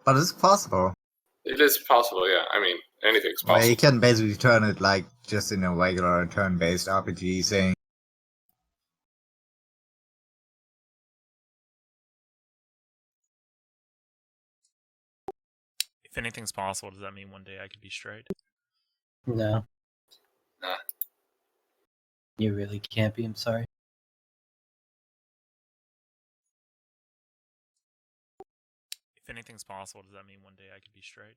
But it's possible. It is possible, yeah. I mean, anything's Well, possible. you can basically turn it like just in a regular turn-based RPG thing. If anything's possible, does that mean one day I could be straight? No. Nah. You really can't be, I'm sorry. If anything's possible, does that mean one day I could be straight?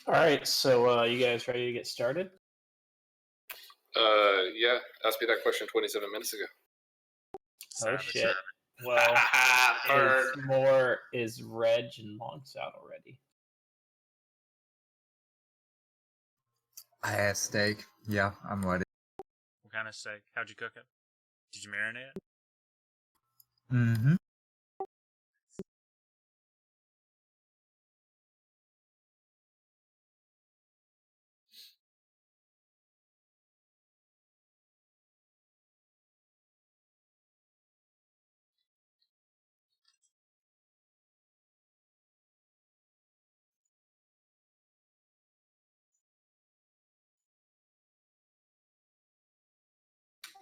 All right, so you guys ready to get started? Yeah, asked me that question 27 minutes ago. Oh shit. Well, is Reg and Longstout already? I have steak. Yeah, I'm ready. What kind of steak? How'd you cook it? Did you marinate it? Mm-hmm.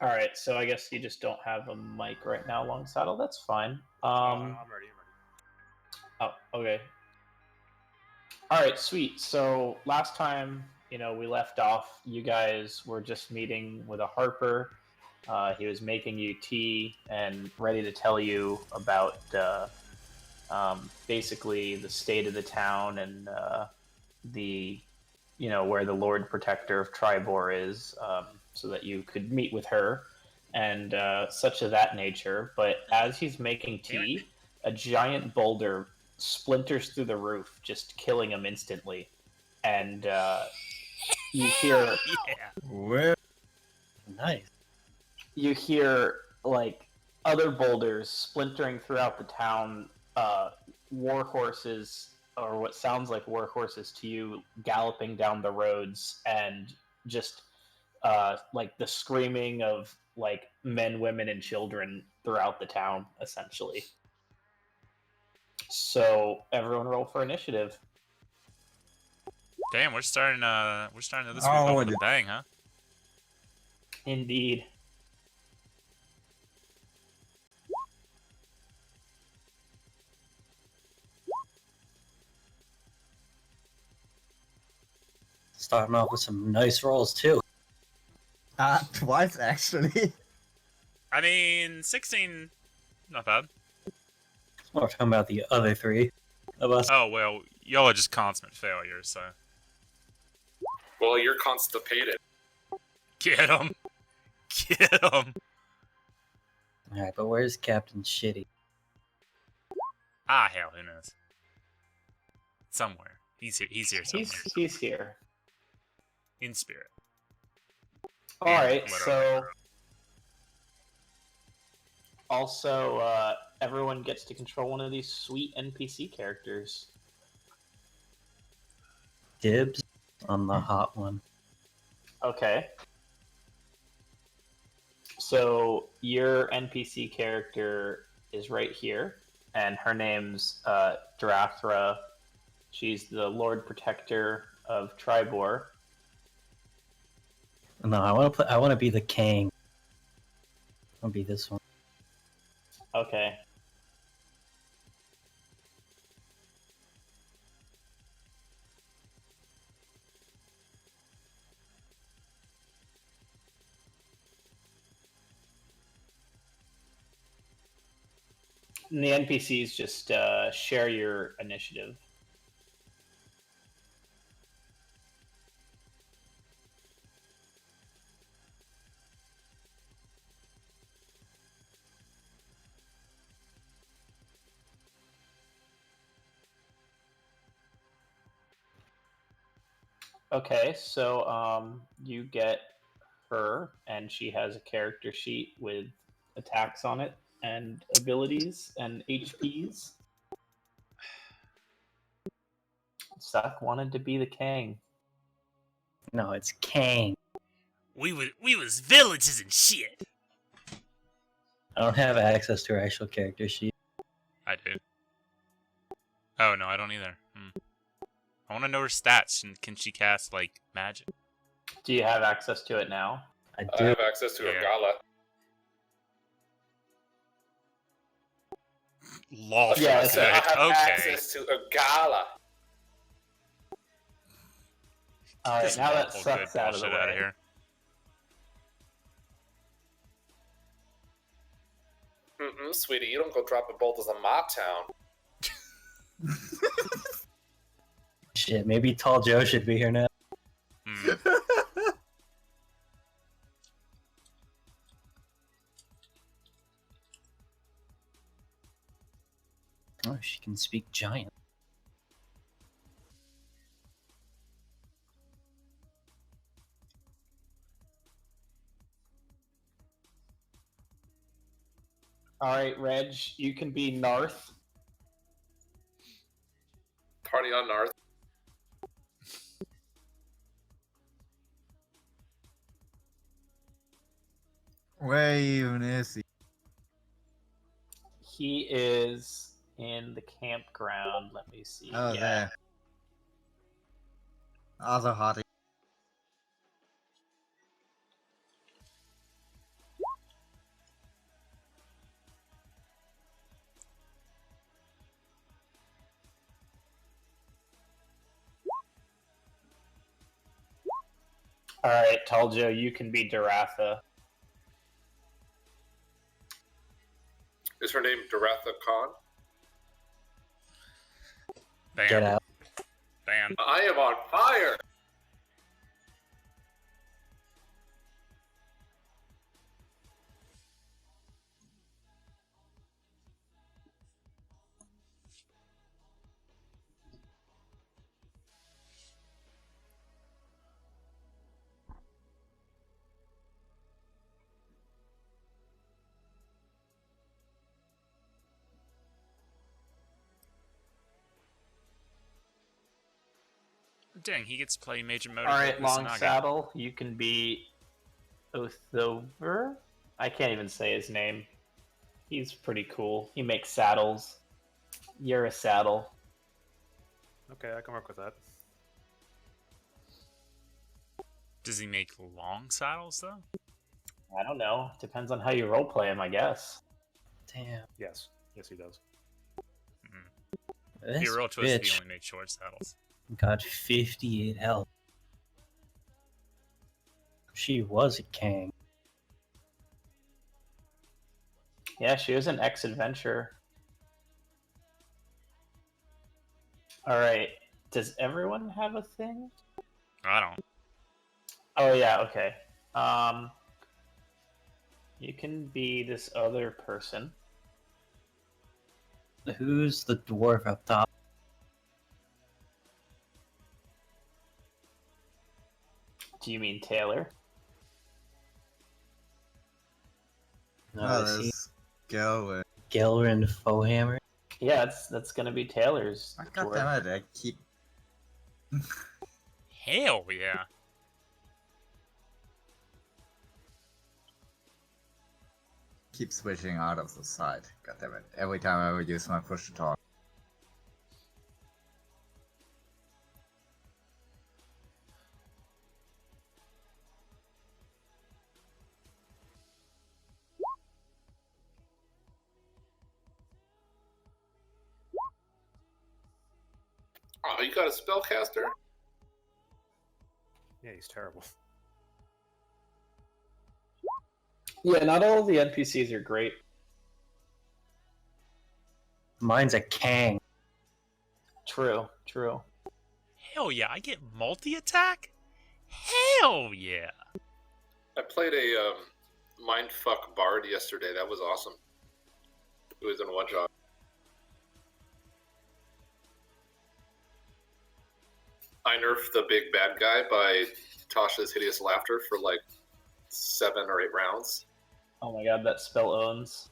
All right, so I guess you just don't have a mic right now, Longsaddle. That's fine. I'm ready. Oh, okay. All right, sweet. So last time, we left off, you guys were just meeting with a Harper. He was making you tea and ready to tell you about basically the state of the town and the, where the Lord Protector of Tribor is, so that you could meet with her and such of that nature. But as he's making tea, a giant boulder splinters through the roof, just killing him instantly. And you hear Yeah. Well, Nice. you hear like other boulders splintering throughout the town, war horses, or what sounds like war horses to you, galloping down the roads, and just like the screaming of like men, women, and children throughout the town, essentially. So everyone roll for initiative. Damn, we're starting this week Oh, off with yeah. a bang, huh? Indeed. Starting off with some nice rolls, too. twice actually. I mean, 16, not bad. We're talking about the other three of us. Oh, well, y'all are just consummate failures, so. Well, you're constipated. Get him. Get him. Alright, but where's Captain Shitty? Ah, hell, who knows? Somewhere. He's here. He's here somewhere. He's here. In spirit. All right, Literally. so also everyone gets to control one of these sweet NPC characters. Dibs on the hot one. Okay. So your NPC character is right here, and her name's Darathra. She's the Lord Protector of Tribor. No, I want to play. I want to be the king. I'll be this one. Okay. And the NPCs just share your initiative. Okay, so you get her, and she has a character sheet with attacks on it, and abilities, and HPs. Suck wanted to be the king. No, it's Kang. We was villages and shit. I don't have access to her actual character sheet. I do. Oh no, I don't either. I want to know her stats. And can she cast like magic? Do you have access to it now? I I do. have access to a Yeah. gala. Lawful Yeah, good. so I have Okay. access to a gala. All right, This now that lawful sucks good out of the bullshit way. here. Sweetie, you don't go dropping boulders on my town. Shit, maybe Tall Joe should be here now. Hmm. Oh, she can speak giant. All right, Reg, you can be Narth. Party on Narth. Where even is he? He is in the campground. Let me see. Oh, there. Also hottie. All right, Tall Joe, you can be Daratha. Is her name Daratha Khan? Damn. Get out. Damn. I am on fire! Dang, he gets to play Major Motor. All right, with Long Kusanagi. Saddle, you can be Othover. I can't even say his name. He's pretty cool. He makes saddles. You're a saddle. Okay, I can work with that. Does he make long saddles though? I don't know. Depends on how you roleplay him, I guess. Damn. Yes. Yes, he does. Be This a real twist if bitch he only made short saddles. got 58 health. She was a king. Yeah, she was an ex-adventurer. All right. Does everyone have a thing? I don't. Oh yeah, okay. You can be this other person. Who's the dwarf up top? Do you mean Taylor? No, Oh, is he there's Gilwin. Gilrin Fohammer? Yeah, that's gonna be Taylor's. God dwarf. damn it, I keep... Hell yeah. keep switching out of the side. God damn it. Every time I would use my push to talk. Oh, you got a spellcaster? Yeah, he's terrible. Yeah, not all the NPCs are great. Mine's a Kang. True, true. Hell yeah, I get multi-attack? Hell yeah. I played a mindfuck bard yesterday. That was awesome. It was in one shot. I nerfed the big bad guy by Tasha's Hideous Laughter for like 7 or 8 rounds. Oh my god, that spell owns.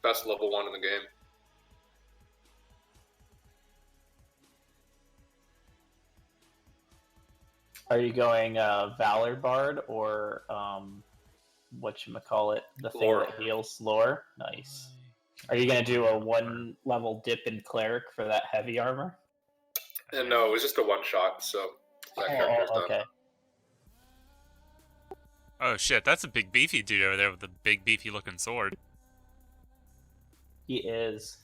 Best level 1 in the game. Are you going Valor Bard or whatchamacallit, the thing Lore. that heals lore? Nice. Are you gonna do a 1 level dip in cleric for that heavy armor? And no, it was just a one shot, so that character's done. Okay. Oh shit, that's a big beefy dude over there with the big beefy looking sword. He is.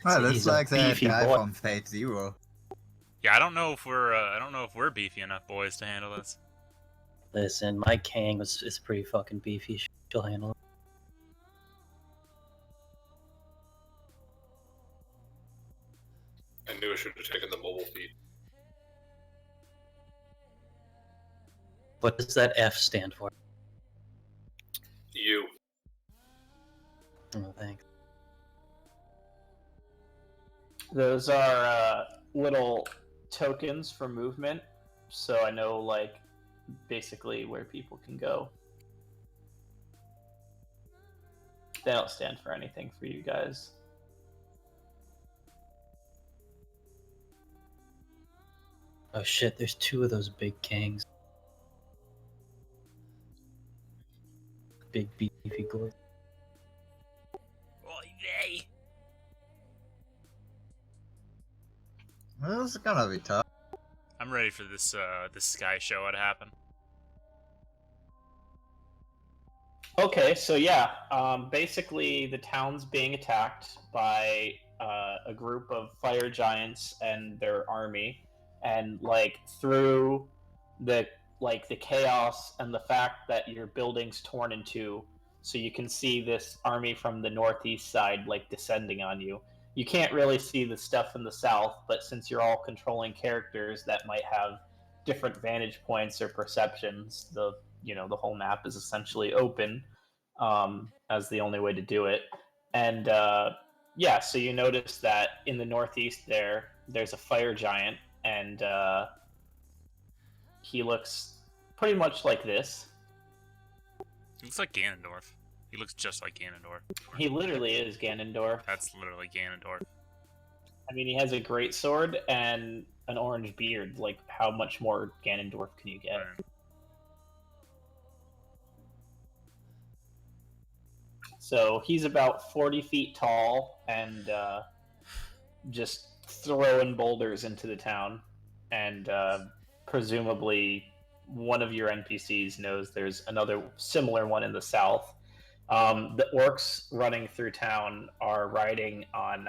Well, So looks he's a like that beefy guy boy. from Fate Zero. Yeah, I don't know if we're beefy enough boys to handle this. Listen, my Kang is pretty fucking beefy. She'll handle it. I knew I should have taken the mobile feed. What does that F stand for? You. Oh, thanks. Those are little tokens for movement, so I know like basically where people can go. They don't stand for anything for you guys. Oh shit, there's 2 of those big Kangs. Big beefy gore. Oy vey. Well, this is gonna be tough. I'm ready for this this sky show to happen. Okay, so yeah, basically the town's being attacked by a group of fire giants and their army, and like through the chaos and the fact that your building's torn in two, so you can see this army from the northeast side like descending on you. You can't really see the stuff in the south, but since you're all controlling characters that might have different vantage points or perceptions, the whole map is essentially open as the only way to do it. And yeah, so you notice that in the northeast there's a fire giant, and he looks pretty much like this. He looks like Ganondorf. He looks just like Ganondorf. He literally is Ganondorf. That's literally Ganondorf. I mean, he has a great sword and an orange beard. Like, how much more Ganondorf can you get? Right. So he's about 40 feet tall and just throwing boulders into the town. And presumably one of your NPCs knows there's another similar one in the south. The orcs running through town are riding on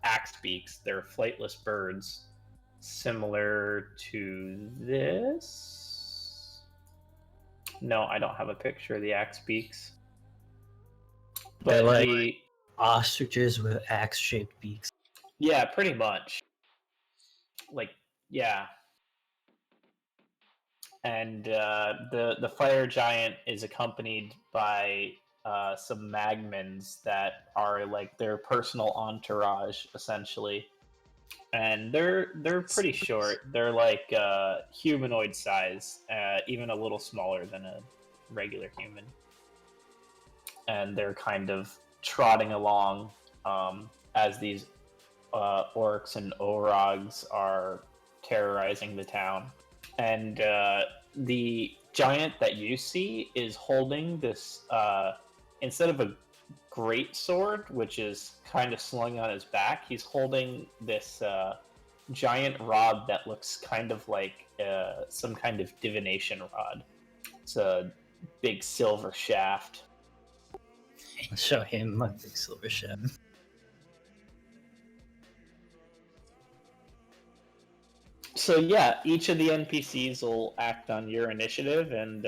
axe beaks. They're flightless birds, similar to this. No, I don't have a picture of the axe beaks. They're But like ostriches with axe-shaped beaks. Yeah, pretty much. Like, yeah. And the fire giant is accompanied by some magmans that are like their personal entourage, essentially. And they're pretty short. They're like humanoid size, even a little smaller than a regular human. And they're kind of trotting along as these orcs and orogs are terrorizing the town. And the giant that you see is holding this, instead of a great sword, which is kind of slung on his back, he's holding this giant rod that looks kind of like some kind of divination rod. It's a big silver shaft. I'll show him my big silver shaft. So yeah, each of the NPCs will act on your initiative, and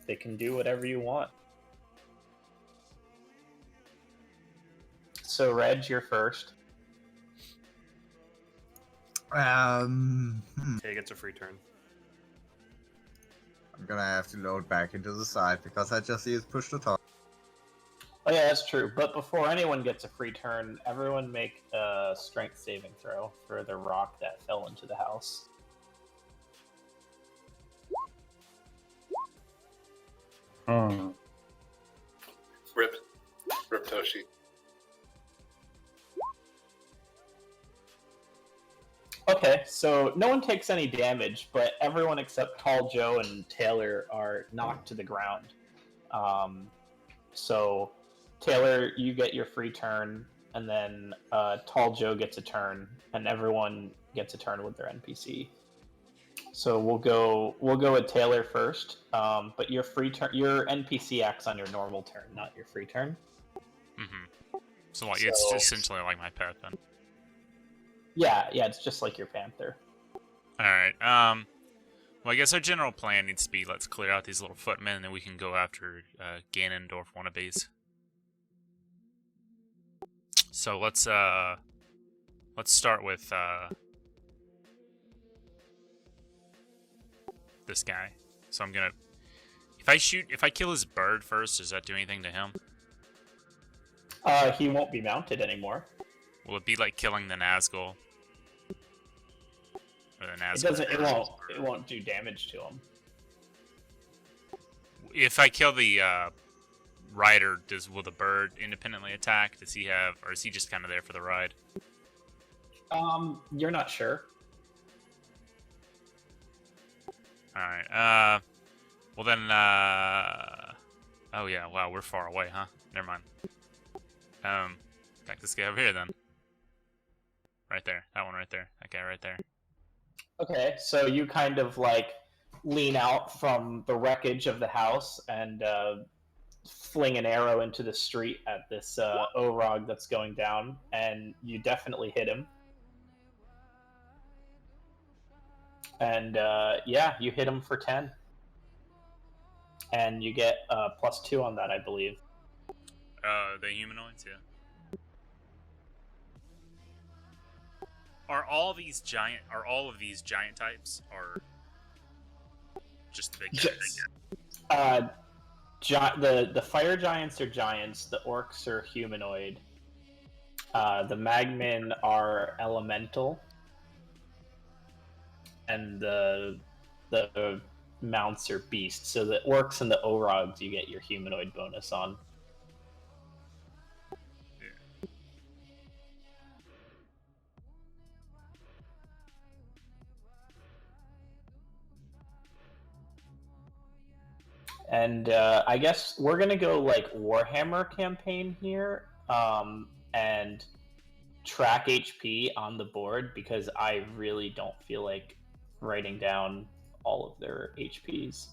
they can do whatever you want. So Reg, you're first. I'm Tay gets a free turn. gonna have to load back into the side because I just used push to talk. Oh yeah, that's true. But before anyone gets a free turn, everyone make a strength saving throw for the rock that fell into the house. Rip Toshi. Okay, so no one takes any damage, but everyone except Tall Joe and Taylor are knocked to the ground. So Taylor, you get your free turn, and then Tall Joe gets a turn, and everyone gets a turn with their NPC. So we'll go with Taylor first. But your free turn, your NPC acts on your normal turn, not your free turn. Mm-hmm. So like, it's So- essentially like my pet then. Yeah, it's just like your panther. Alright, well, I guess our general plan needs to be let's clear out these little footmen and then we can go after Ganondorf wannabes. So let's start with this guy. So I'm gonna, if I kill his bird first, does that do anything to him? He won't be mounted anymore. Will it be like killing the Nazgul? Or the It Nazgul doesn't. It bird? won't do damage to him. If I kill the rider, will the bird independently attack? Does he have, or is he just kind of there for the ride? You're not sure. All right. Well then. Oh yeah. Wow, we're far away, huh? Never mind. Back this guy over here then. Right there. That one right there. That guy right there. Okay, so you kind of like lean out from the wreckage of the house and fling an arrow into the street at this Orog that's going down, and you definitely hit him. And yeah, you hit him for 10. And you get +2 on that, I believe. The humanoids, yeah. Are all of these giant types, or just the big guys? The fire giants are giants. The orcs are humanoid. The magmen are elemental, and the mounts are beasts. So the orcs and the orogs, you get your humanoid bonus on. And I guess we're gonna go like Warhammer campaign here, and track HP on the board because I really don't feel like writing down all of their HPs.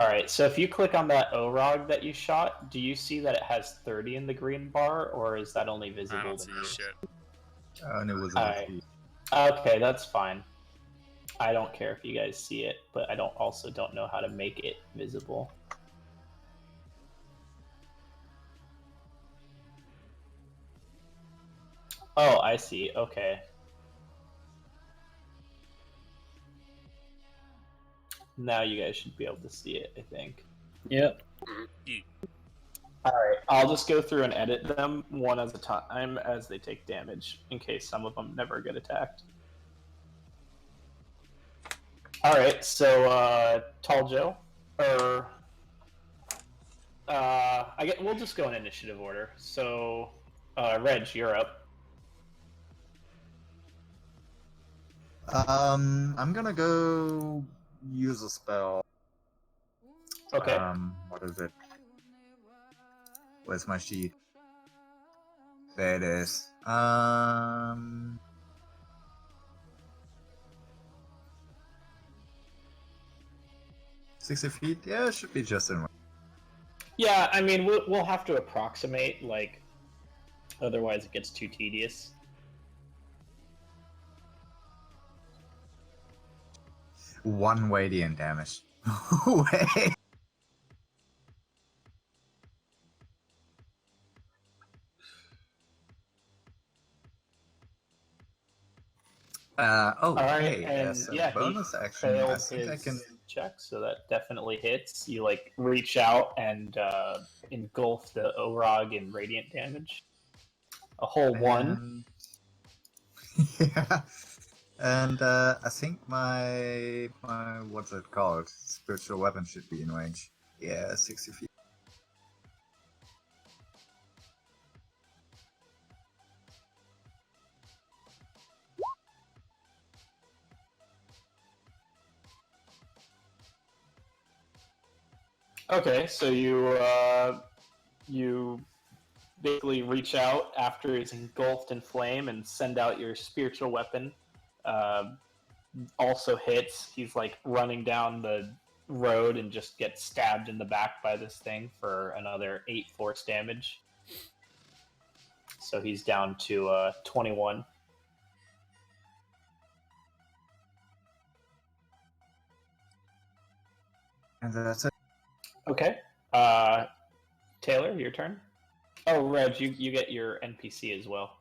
Alright, so if you click on that Orog that you shot, do you see that it has 30 in the green bar, or is that only I visible don't to see you? shit. And it was Alright. Okay, that's fine. I don't care if you guys see it, but I don't know how to make it visible. Oh, I see. Okay. Now you guys should be able to see it, I think. Yep. Alright, I'll just go through and edit them one at a time as they take damage, in case some of them never get attacked. Alright, so, Tall Joe, or... we'll just go in initiative order. So, Reg, you're up. I'm gonna go use a spell. Okay. What is it? Where's my sheet? There it is. 60 feet? Yeah, it should be just in range. Yeah, I mean, we'll have to approximate, like, otherwise it gets too tedious. One radiant damage. Wait. All right, hey, and there's a yeah, bonus he action. I failed think I his can. check, so that definitely hits. You like reach out and engulf the Orog in radiant damage. A whole one. Yeah. And I think my what's it called? Spiritual weapon should be in range. Yeah, 60 feet. Okay, so you basically reach out after he's engulfed in flame and send out your spiritual weapon. Also hits. He's like running down the road and just gets stabbed in the back by this thing for another 8 force damage. So he's down to 21. And that's it. Okay. Taylor, your turn. Oh, Reg, you get your NPC as well.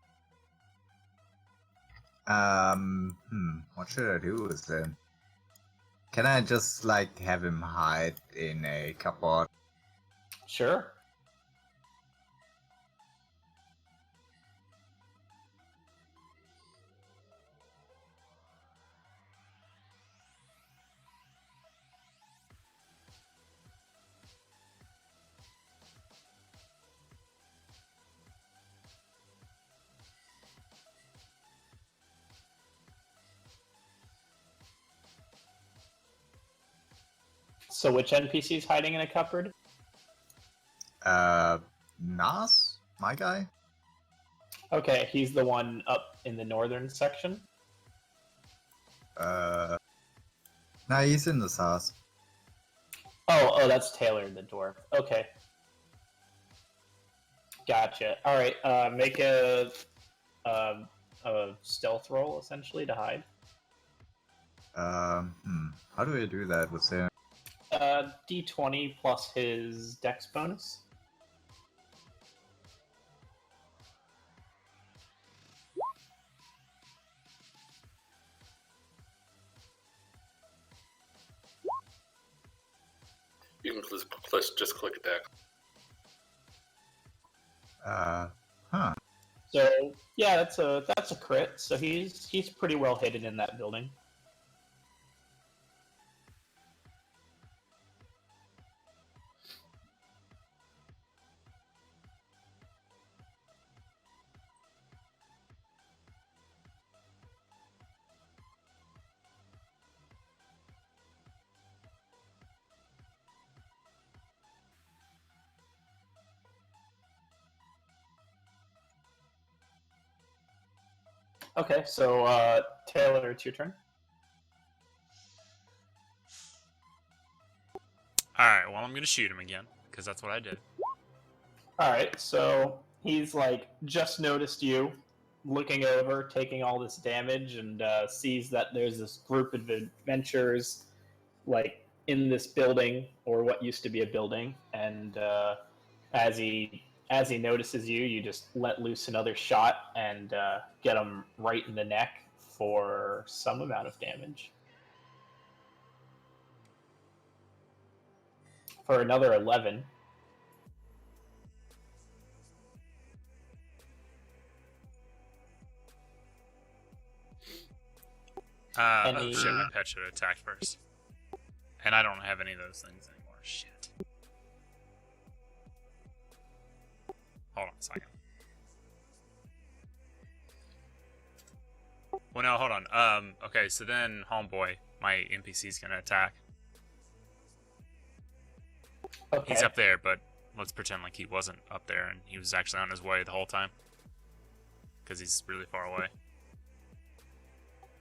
What should I do with him? Can I just like have him hide in a cupboard? Sure. So which NPC is hiding in a cupboard? Nas? My guy? Okay, he's the one up in the northern section. Nah, he's in this house. Oh, that's Taylor, the dwarf. Okay. Gotcha. All right, make a stealth roll, essentially, to hide. How do I do that with him? D20 plus his dex bonus. You can just click attack. So yeah, that's a crit. So he's pretty well hidden in that building. Okay, so Taylor, it's your turn. Alright, well, I'm gonna shoot him again, because that's what I did. All right, so he's like just noticed you, looking over, taking all this damage, and sees that there's this group of adventurers, like in this building or what used to be a building. And as he notices you, you just let loose another shot and get him right in the neck for some amount of damage. For another 11. Oh shit, my pet should have attacked first. And I don't have any of those things anymore. Shit. Hold on a second. Well, no, hold on. Okay, so then Homeboy, my NPC's gonna attack. Okay. He's up there, but let's pretend like he wasn't up there and he was actually on his way the whole time. Because he's really far away.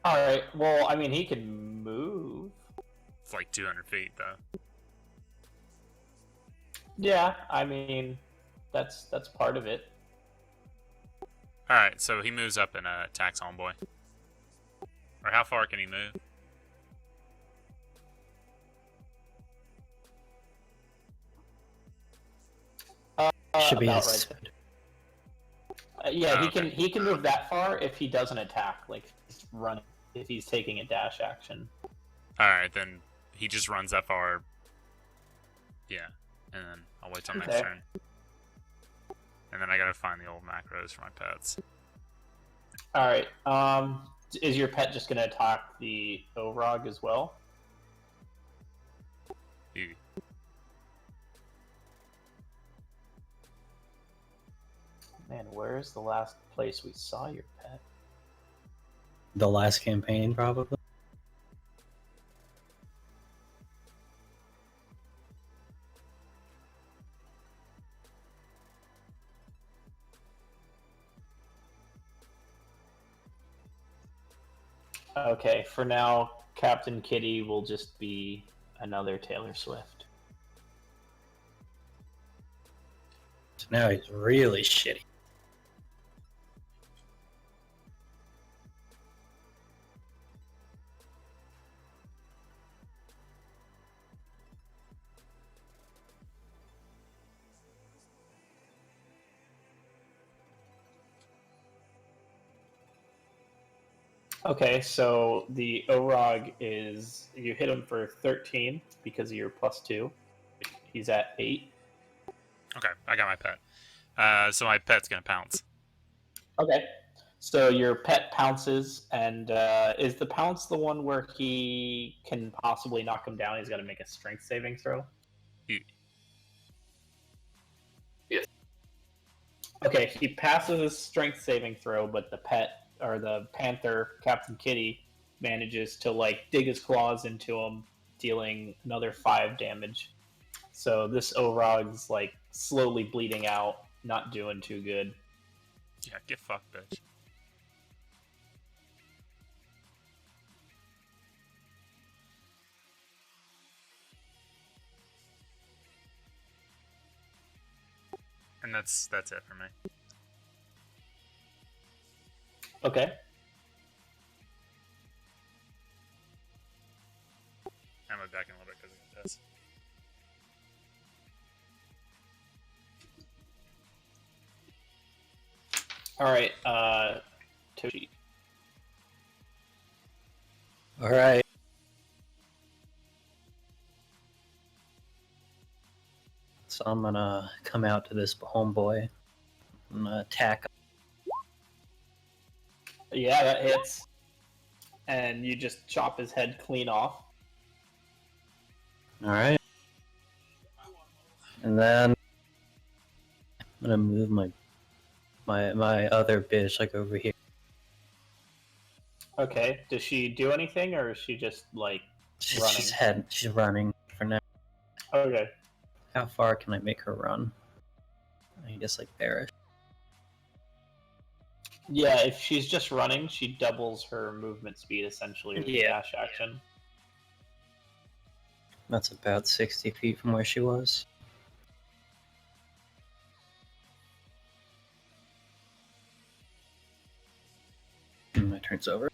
Alright, well, I mean, he can move. It's like 200 feet, though. Yeah, I mean, that's part of it. Alright, so he moves up and attacks Homeboy. Or how far can he move? Should be about his right. Yeah, Oh, he can move that far if he doesn't attack, like he's running, if he's taking a dash action. Alright, then he just runs that far. Yeah, and then I'll wait till next Okay. turn. And then I gotta find the old macros for my pets. All right. Is your pet just gonna attack the Orog as well? Ew. Man, where's the last place we saw your pet? The last campaign, probably. Okay, for now, Captain Kitty will just be another Taylor Swift. So now he's really shitty. Okay, so the Orog is, you hit him for 13 because of your +2. He's at 8. Okay, I got my pet. So my pet's gonna pounce. Okay. So your pet pounces, and is the pounce the one where he can possibly knock him down? He's got to make a strength saving throw? Yes. Okay, he passes his strength saving throw, but the pet, or the panther, Captain Kitty, manages to like dig his claws into him, dealing another 5 damage. So this Orog's like slowly bleeding out, not doing too good. Yeah, get fucked, bitch. And that's it for me. Okay. I'm gonna back in a little bit because I got this. All right. Toshi. All right. So I'm gonna come out to this homeboy. I'm gonna attack. Yeah, that hits. And you just chop his head clean off. All right. And then I'm gonna move my other bitch like over here. Okay. Does she do anything, or is she just like running? She's running for now. Okay. How far can I make her run? I guess like there. Yeah, if she's just running, she doubles her movement speed essentially with the Yeah. dash action. That's about 60 feet from where she was. turn's over.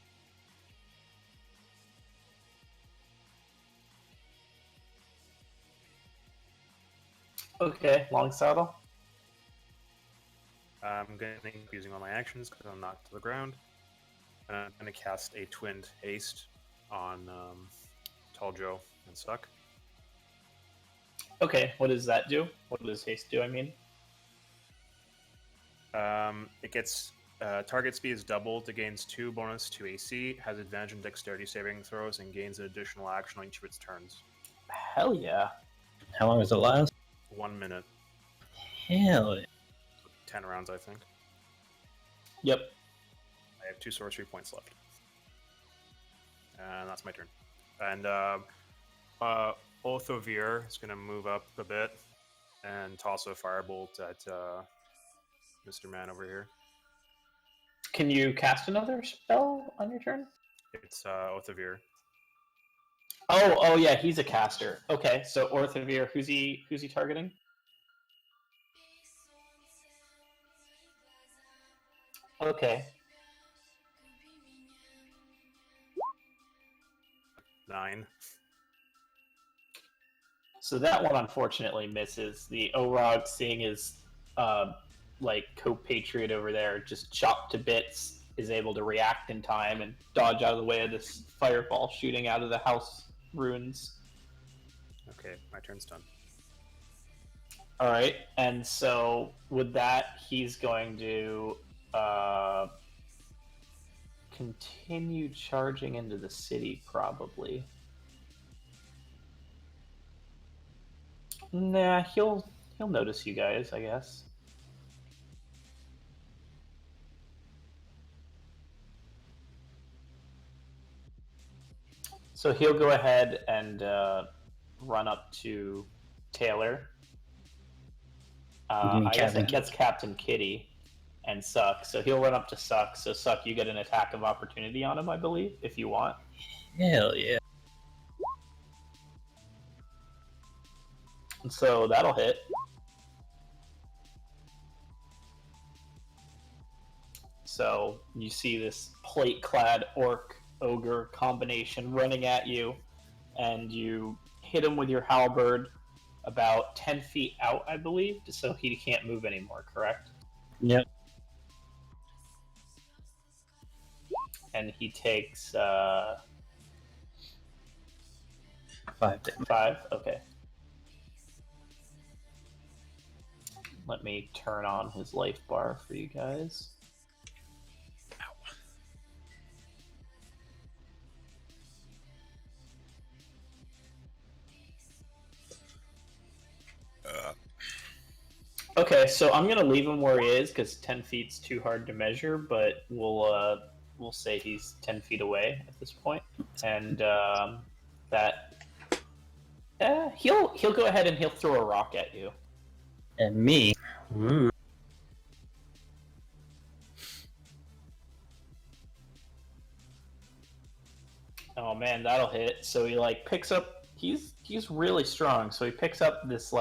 Okay, long saddle. I'm going to keep using all my actions because I'm knocked to the ground. And I'm going to cast a Twinned Haste on Tall Joe and Suck. Okay, what does that do? What does haste do, I mean? It gets target speed is doubled. It gains 2 bonus to AC, has advantage in dexterity saving throws, and gains an additional action on each of its turns. Hell yeah. How long does it last? 1 minute. Hell yeah. 10 rounds, I think. Yep. I have 2 sorcery points left. And that's my turn. And Oath-Overe is going to move up a bit and toss a firebolt at Mr. Man over here. Can you cast another spell on your turn? It's Oath-Overe. Oh yeah, he's a caster. Okay, so Orthavir, who's he targeting? Okay. 9. So that one unfortunately misses. The Orog, seeing his co-patriot over there just chopped to bits, is able to react in time and dodge out of the way of this fireball shooting out of the house ruins. Okay, my turn's done. All right, and so with that, he's going to continue charging into the city, probably. Nah, he'll notice you guys, I guess. So he'll go ahead and run up to Taylor. You mean I guess Captain that's Captain Kitty and Suck. So he'll run up to Suck. So Suck, you get an attack of opportunity on him, I believe, if you want. Hell yeah. And so that'll hit. So you see this plate-clad orc ogre combination running at you, and you hit him with your halberd about 10 feet out, I believe, so he can't move anymore, correct? Yep. And he takes 5 damage. 5? Okay. Let me turn on his life bar for you guys. Okay, so I'm gonna leave him where he is because 10 feet's too hard to measure, but we'll say he's 10 feet away at this point, and he'll go ahead and he'll throw a rock at you. And me. Ooh. Oh man, that'll hit. So he picks up. He's really strong. So he picks up this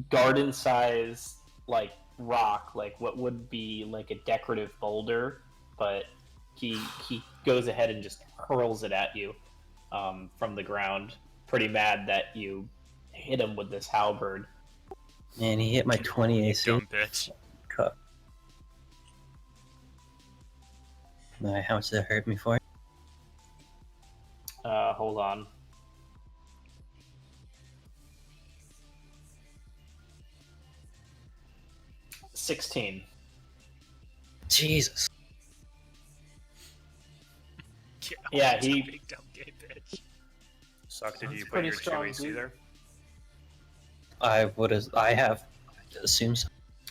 garden size rock, what would be a decorative boulder, but he goes ahead and just hurls it at you from the ground. Pretty mad that you hit him with this halberd. Man, he hit my 20 AC. Dumb bitch. Cup. How much did that hurt me for? Hold on. $16. Jesus. Yeah, It's a he- big dumb gay bitch. Suck, did you That's put pretty your 2 strong, AC dude. there? I have assumed so.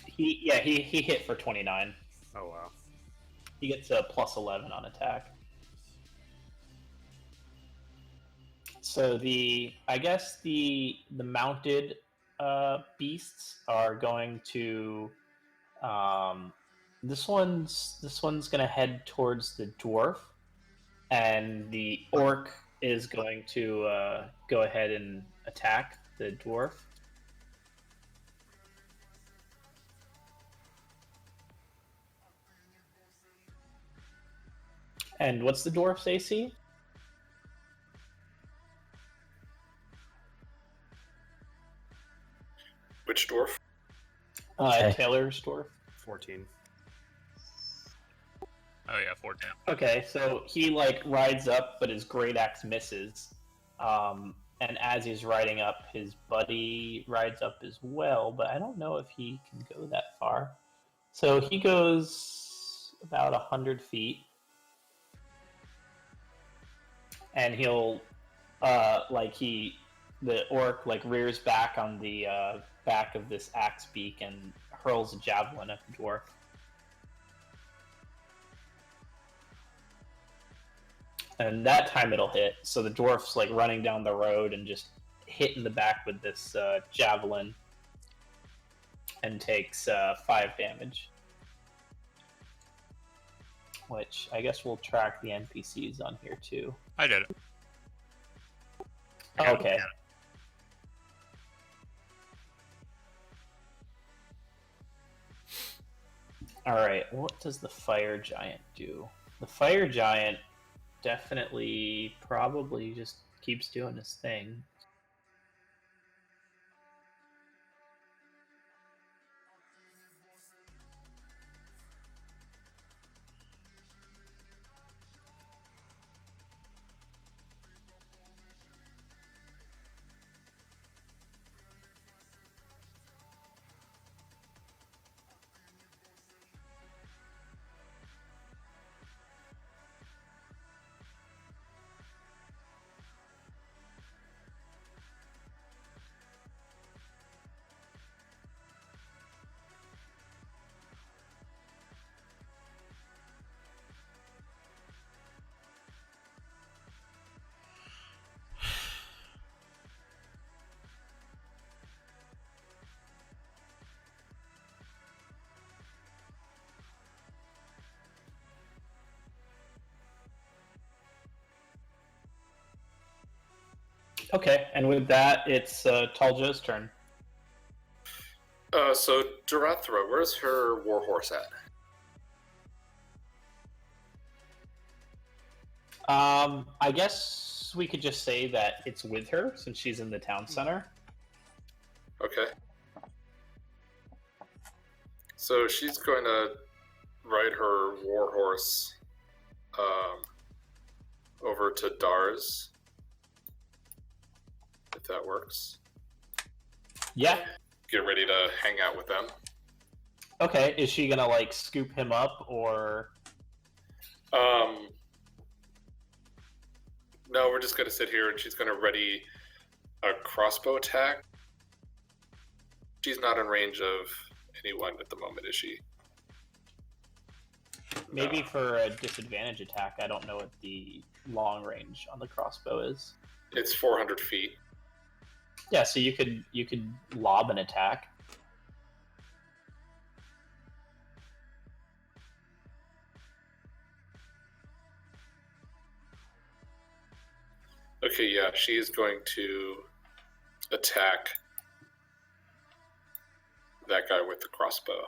He hit for 29. Oh, wow. He gets a plus 11 on attack. So I guess the mounted beasts are going to this one's gonna head towards the dwarf, and the orc is going to go ahead and attack the dwarf. And what's the dwarf's AC? Which dwarf? Okay. Taylor's dwarf. 14. Oh yeah, 14. Okay, so he like rides up, but his great axe misses. And as he's riding up, his buddy rides up as well, but I don't know if he can go that far. So he goes about 100 feet, and he'll the orc like rears back on the back of this axe beak and hurls a javelin at the dwarf. And that time it'll hit. So the dwarf's like running down the road and just hitting the back with this javelin, and takes 5 damage. Which I guess we'll track the NPCs on here too. I did it. Okay. Alright, what does the fire giant do? The fire giant definitely probably just keeps doing his thing. Okay, and with that, it's Taljo's turn. So Durathra, where's her warhorse at? I guess we could just say that it's with her since she's in the town center. Okay. So she's going to ride her warhorse over to Dars, if that works. Yeah. Get ready to hang out with them. Okay, is she gonna like scoop him up or? No, we're just gonna sit here and she's gonna ready a crossbow attack. She's not in range of anyone at the moment, is she? Maybe No. for a disadvantage attack. I don't know what the long range on the crossbow is. It's 400 feet. Yeah, so you could lob an attack. Okay, yeah, she is going to attack that guy with the crossbow.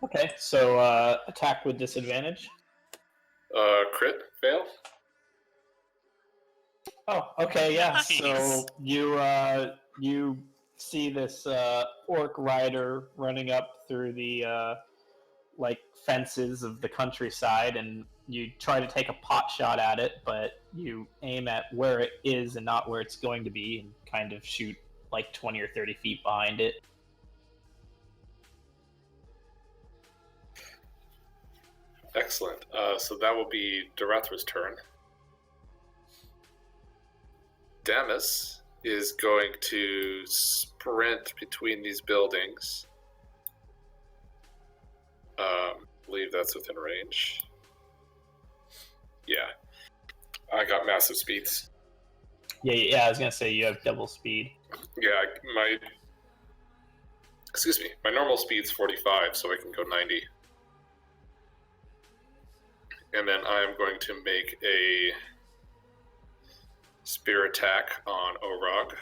Okay, so attack with disadvantage. Crit, fail? Oh, okay, yeah. Nice. So you see this orc rider running up through the like fences of the countryside, and you try to take a pot shot at it, but you aim at where it is and not where it's going to be, and kind of shoot like 20 or 30 feet behind it. Excellent. So that will be Durathra's turn. Damus is going to sprint between these buildings. Believe that's within range. Yeah. I got massive speeds. Yeah, I was gonna say you have double speed. Yeah, my normal speed's 45, so I can go 90. And then I'm going to make a spear attack on Orog.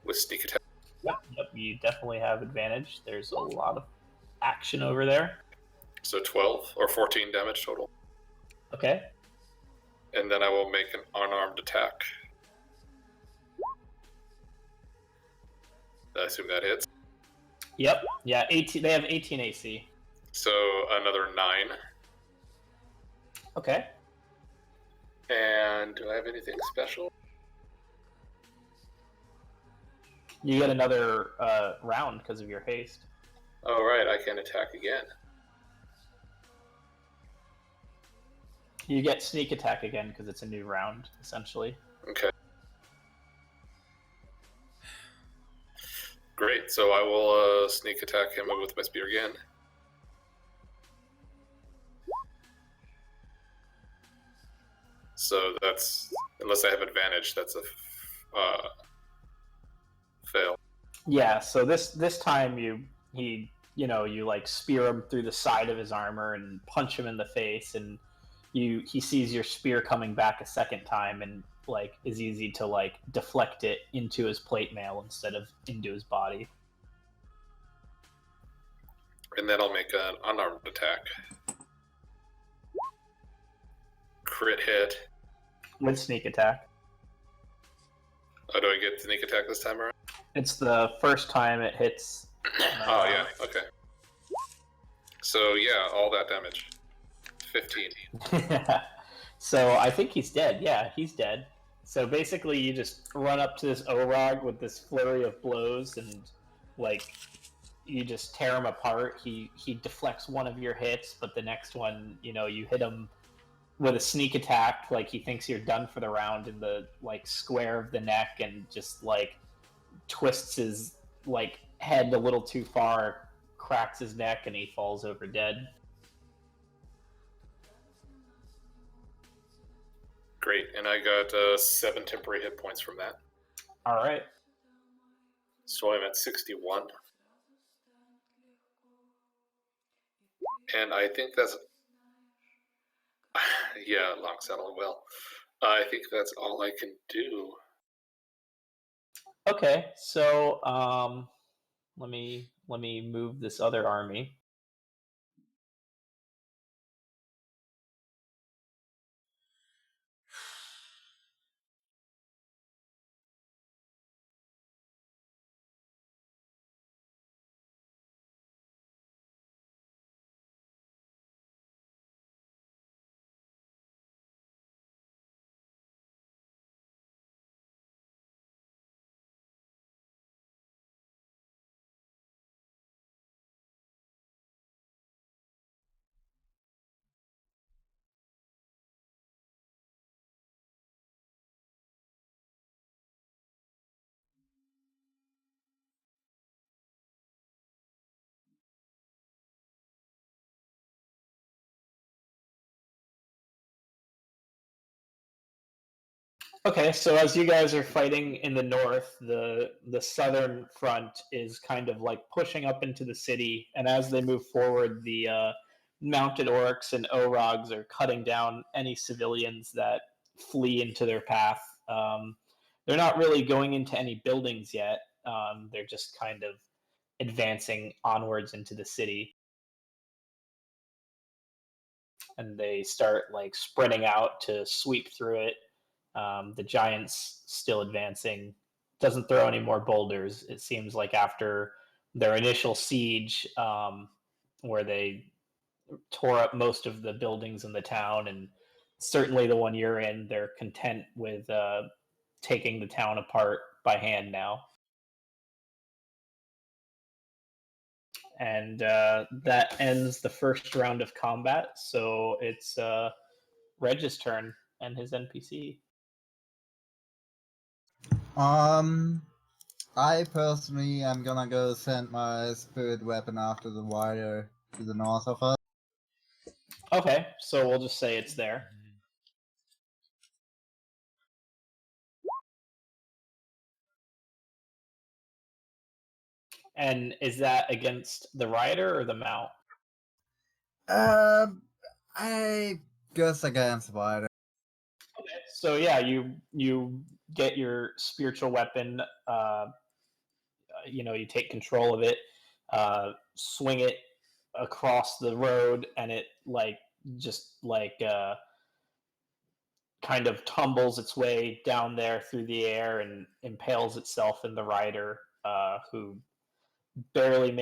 With sneak attack. Yep, you definitely have advantage. There's a lot of action over there. So 12 or 14 damage total. Okay. And then I will make an unarmed attack. I assume that hits. Yep. Yeah. 18. They have 18 AC. So another 9. Okay. And do I have anything special? You get another round because of your haste. Oh, right, I can attack again. You get sneak attack again because it's a new round, essentially. Okay. Great, so I will sneak attack him with my spear again. So that's, unless I have advantage, that's a fail. Yeah. So this time you like spear him through the side of his armor and punch him in the face, and he sees your spear coming back a second time and like is easy to like deflect it into his plate mail instead of into his body. And then I'll make an unarmed attack. Crit hit. With sneak attack. Oh, do I get sneak attack this time around? It's the first time it hits. Oh, yeah, okay. So, yeah, all that damage. 15. So I think he's dead. Yeah, he's dead. So basically you just run up to this Orog with this flurry of blows and like you just tear him apart. He deflects one of your hits, but the next one, you hit him with a sneak attack, like he thinks you're done for the round in the like square of the neck and just like twists his like head a little too far, cracks his neck, and he falls over dead. Great, and I got 7 temporary hit points from that. All right. So I'm at 61. And I think that's... yeah, long saddle well. I think that's all I can do. Okay, so let me move this other army. Okay, so as you guys are fighting in the north, the southern front is kind of like pushing up into the city, and as they move forward, the mounted orcs and orogs are cutting down any civilians that flee into their path. They're not really going into any buildings yet. They're just kind of advancing onwards into the city. And they start like spreading out to sweep through it. The giants still advancing, doesn't throw any more boulders. It seems like after their initial siege, where they tore up most of the buildings in the town, and certainly the one you're in, they're content with taking the town apart by hand now. And that ends the first round of combat, so it's Reg's turn and his NPC. I personally am gonna go send my spirit weapon after the wire to the north of us. Okay, so we'll just say it's there. And is that against the rider or the mount? I guess against Wider. Okay, so yeah, you get your spiritual weapon. You take control of it, swing it across the road, and it kind of tumbles its way down there through the air and impales itself in the rider, who barely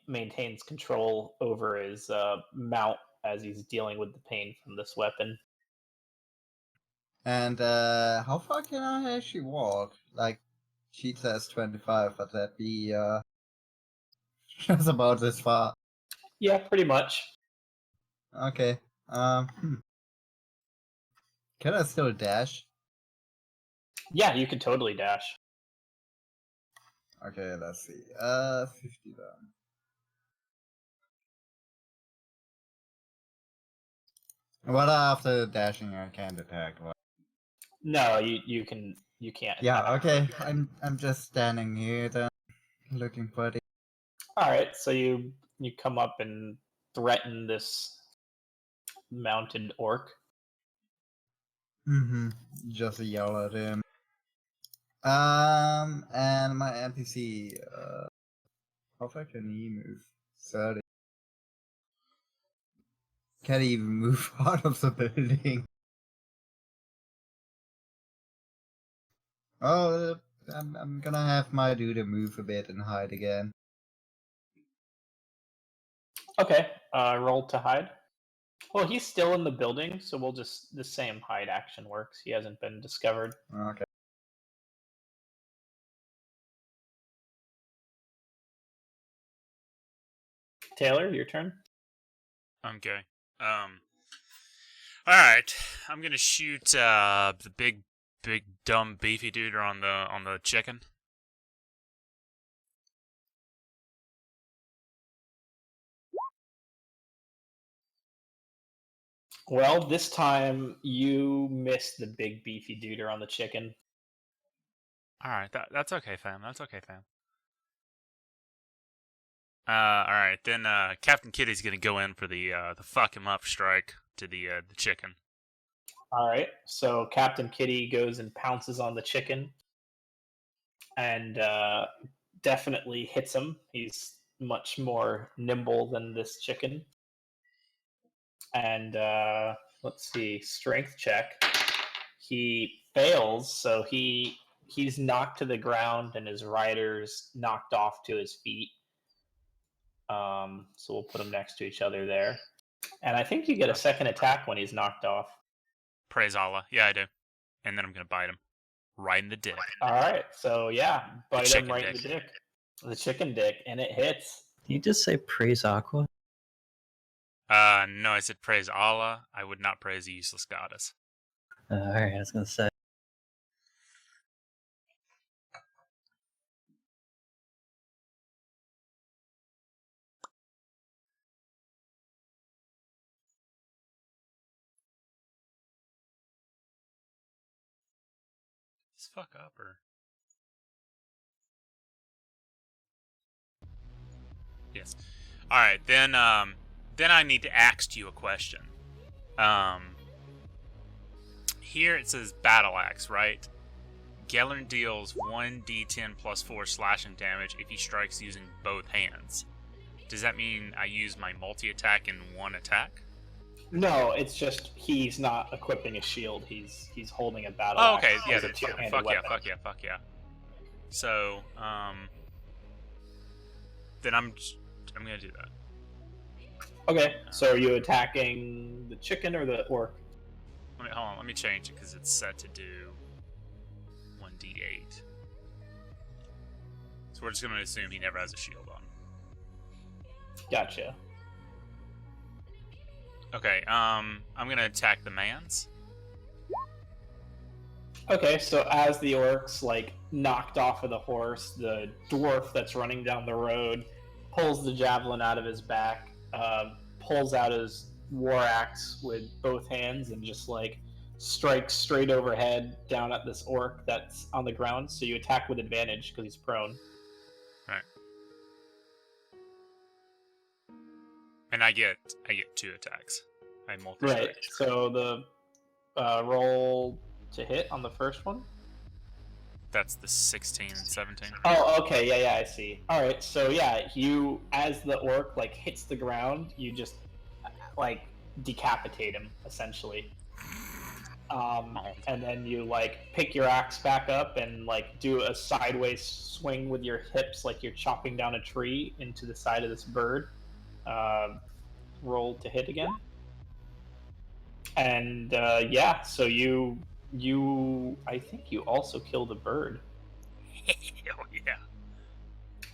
maintains control over his mount as he's dealing with the pain from this weapon. And how far can I actually walk? Like, she says 25, but that be just about this far. Yeah, pretty much. Okay. Can I still dash? Yeah, you can totally dash. Okay, let's see. 50 then. What after dashing I can't attack? What? No, you can't. Yeah, attack. okay. I'm just standing here then, looking for the. All right, so you come up and threaten this mounted orc. Just yell at him. And my NPC, how far can he move? 30. Can't even move out of the building. Oh, I'm gonna have my dude move a bit and hide again. Okay, roll to hide. Well, he's still in the building, so we'll just the same hide action works. He hasn't been discovered. Okay. Taylor, your turn. Okay. Alright. I'm gonna shoot the big dumb beefy dude on the chicken. Well, this time you missed the big beefy duder on the chicken. Alright, that's okay, fam. That's okay, fam. Alright, then Captain Kitty's gonna go in for the fuck him up strike to the chicken. All right, so Captain Kitty goes and pounces on the chicken, and definitely hits him. He's much more nimble than this chicken. And let's see, strength check. He fails, so he's knocked to the ground, and his rider's knocked off to his feet. So we'll put them next to each other there. And I think you get a second attack when he's knocked off. Praise Allah. Yeah, I do. And then I'm gonna bite him. Right in the dick. Alright, so yeah, bite him chicken right in the dick. The chicken dick, and it hits. Did you just say praise Aqua? No, I said praise Allah. I would not praise a useless goddess. Alright, I was gonna say. Just fuck up, or... Yes. Alright, then I need to ask you a question. Here it says Battle Axe, right? Gellern deals 1d10 plus 4 slashing damage if he strikes using both hands. Does that mean I use my multi-attack in one attack? No, it's just he's not equipping a shield. He's holding a battle Oh, okay. axe Yeah, as a then two-handed fuck yeah, weapon. fuck yeah. So, then I'm gonna do that. Okay, so are you attacking the chicken or the orc? Hold on, let me change it because it's set to do 1d8. So we're just gonna assume he never has a shield on. Gotcha. Okay, I'm gonna attack the mans. Okay, so as the orc's knocked off of the horse, the dwarf that's running down the road pulls the javelin out of his back, pulls out his war axe with both hands, and just strikes straight overhead down at this orc that's on the ground. So you attack with advantage because he's prone. Right. And I get 2 attacks. I multi-strike. Right. So the roll to hit on the first one. That's the 16 and 17. Oh, okay, yeah, I see. All right, so yeah, you as the orc like hits the ground, you just like decapitate him essentially. And then you like pick your axe back up and like do a sideways swing with your hips, like you're chopping down a tree into the side of this bird. Roll to hit again, and yeah, so you I think you also kill the bird. Hell yeah.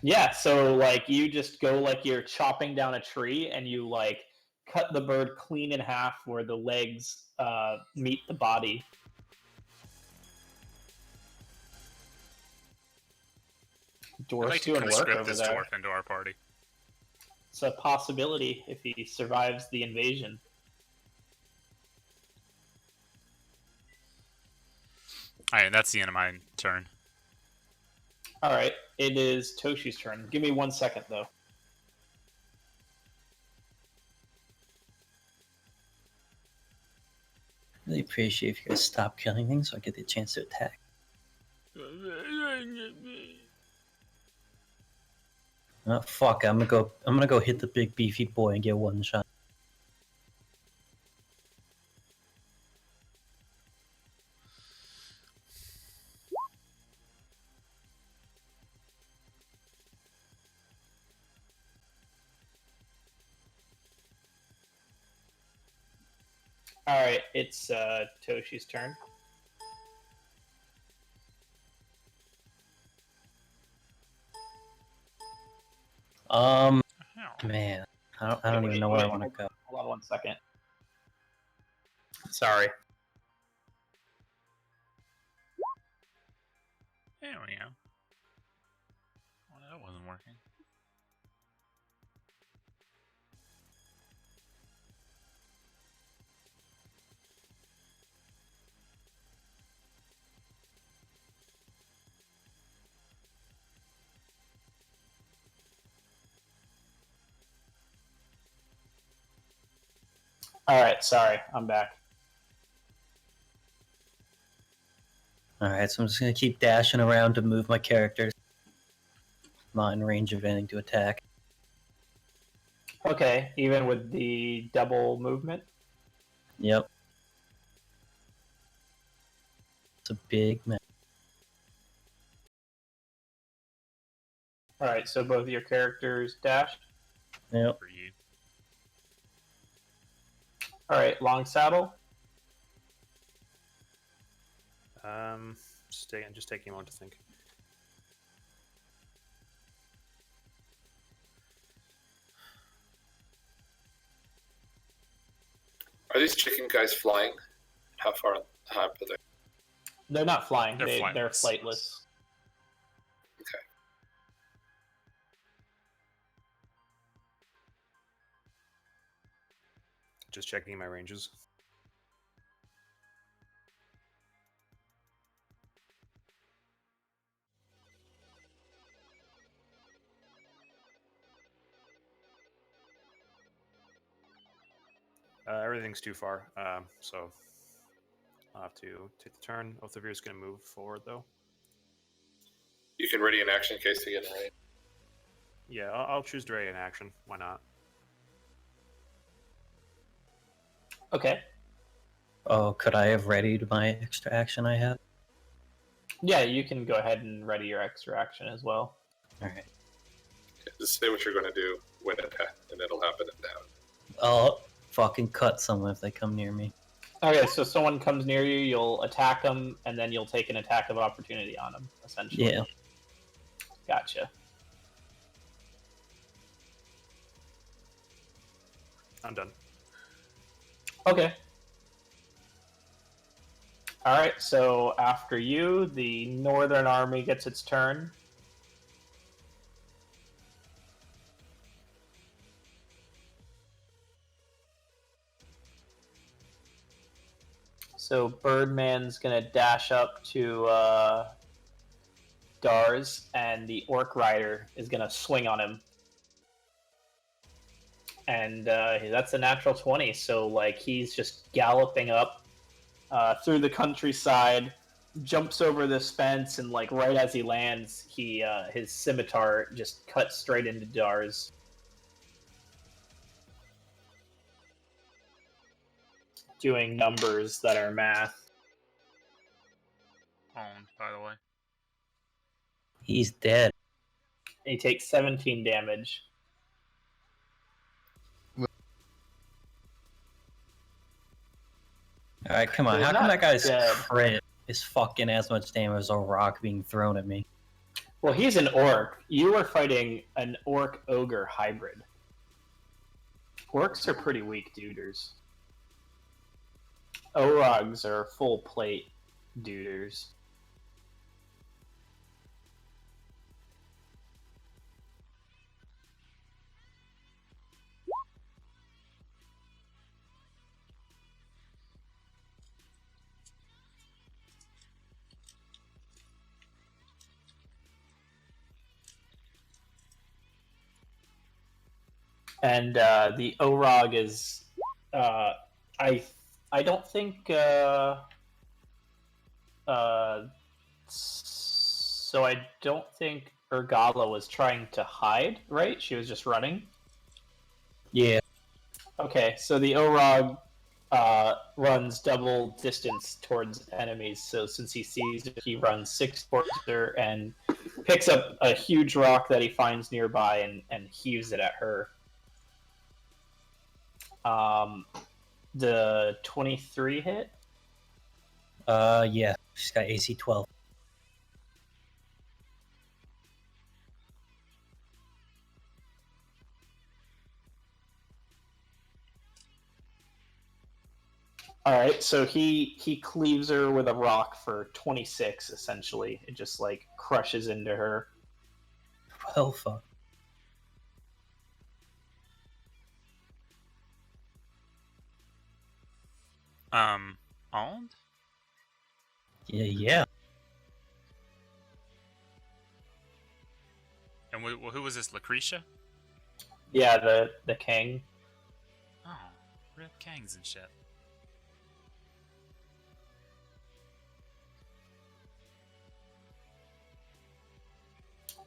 Yeah, so like you just go like you're chopping down a tree and you like cut the bird clean in half where the legs meet the body. I'd Dwarf's like to doing work conscript over this there. dwarf into our party. It's a possibility if he survives the invasion. Alright, that's the end of my turn. All right, it is Toshi's turn. Give me 1 second though. Really appreciate if you guys stop killing things so I get the chance to attack. Oh fuck! I'm gonna go hit the big beefy boy and get one shot. All right, it's Toshi's turn. Hell. Man, I don't even know where I want to go. Hold on 1 second. Sorry. There we go. Well, that wasn't working. All right, sorry, I'm back. Alright, so I'm just gonna keep dashing around to move my characters. Not in range of anything to attack. Okay, even with the double movement. Yep. It's a big man. All right, so both of your characters dash. Yep. For you. All right, long saddle. Just taking a moment to think. Are these chicken guys flying? How far up are they? They're not flying. They're They're flightless. flightless. Okay. Just checking my ranges. Everything's too far, so I'll have to take the turn. Oathevere is going to move forward, though. You can ready an action in case they get in range. Yeah, I'll choose to ready in action. Why not? Okay. Oh, could I have readied my extra action I have? Yeah, you can go ahead and ready your extra action as well. Alright. Just say what you're going to do when it and it'll happen and down. I'll fucking cut someone if they come near me. Okay, so someone comes near you, you'll attack them, and then you'll take an attack of opportunity on them, essentially. Yeah. Gotcha. I'm done. Okay. Alright, so after you, the Northern Army gets its turn. So Birdman's gonna dash up to Dars, and the Orc Rider is gonna swing on him. And that's a natural 20, so like he's just galloping up through the countryside, jumps over this fence, and like right as he lands, he his scimitar just cuts straight into Dars. Doing numbers that are math. Owned, by the way. He's dead. He takes 17 damage. All right, come on. He's How come not that guy's dead. crit is fucking as much damage as a rock being thrown at me? Well, he's an orc. You are fighting an orc ogre hybrid. Orcs are pretty weak duders. Orogs are full plate duders. And the Orog is, I don't think. So I don't think Urgala was trying to hide, right? She was just running. Yeah. Okay, so the Orog runs double distance towards enemies. So since he sees it, he runs 6 towards her and picks up a huge rock that he finds nearby and heaves it at her. The 23 hit? Yeah. She's got AC 12. All right, so he cleaves her with a rock for 26. Essentially, it just like crushes into her. Well, fuck. Owned? Yeah. And who was this? Lucretia? Yeah, the king. Oh, rip Kangs and shit.